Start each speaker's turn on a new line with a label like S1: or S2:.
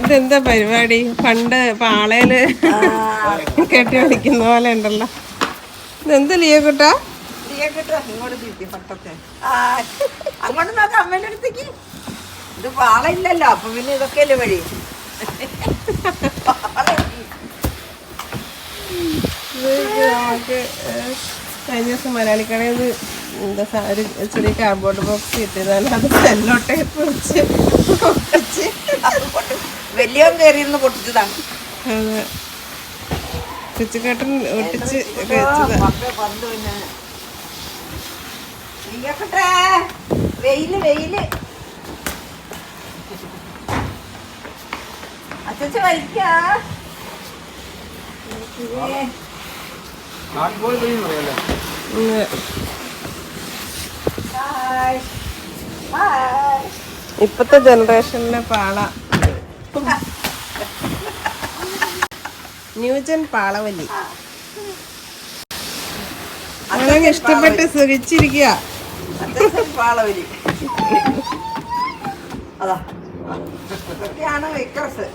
S1: ഇതെന്താ പരിപാടി? പണ്ട് പാളയില് കെട്ടി പിടിക്കുന്ന പോലെ ഉണ്ടല്ലോ. ഇതെന്താ ലിയോക്കുട്ടാ?
S2: അങ്ങോട്ട് നോക്കാം അമ്മേന്റെ അടുത്തേക്ക്. ഇത് പാളയില്ലല്ലോ, അപ്പൊ പിന്നെ ഇതൊക്കെയല്ലേ വഴി.
S1: നമുക്ക് കഴിഞ്ഞ ദിവസം മലയാളിക്കടയിൽ എന്താ ഒരു ചെറിയ കാർഡ്ബോർഡ് ബോക്സ് കിട്ടിയതാണ്. അത് സെല്ലോ ടേപ്പ് വെച്ച്
S2: വലിയ കയറിയിരുന്ന് പൊട്ടിച്ചതാണ്.
S1: അതെ, ചുറ്റുകേട്ടൻ ഒട്ടിച്ച്
S2: വെയില് വെയില് അച്ഛ വലിക്ക.
S1: ഇപ്പത്തെ ജനറേഷനിലെ പാള, ന്യൂജൻ പാളവല്ലി. അങ്ങനെ ഇഷ്ടപ്പെട്ട് സുഖിച്ചിരിക്കുക.
S2: പാളവലി അതാ ഇതൊക്കെയാണ് വിക്രസ്.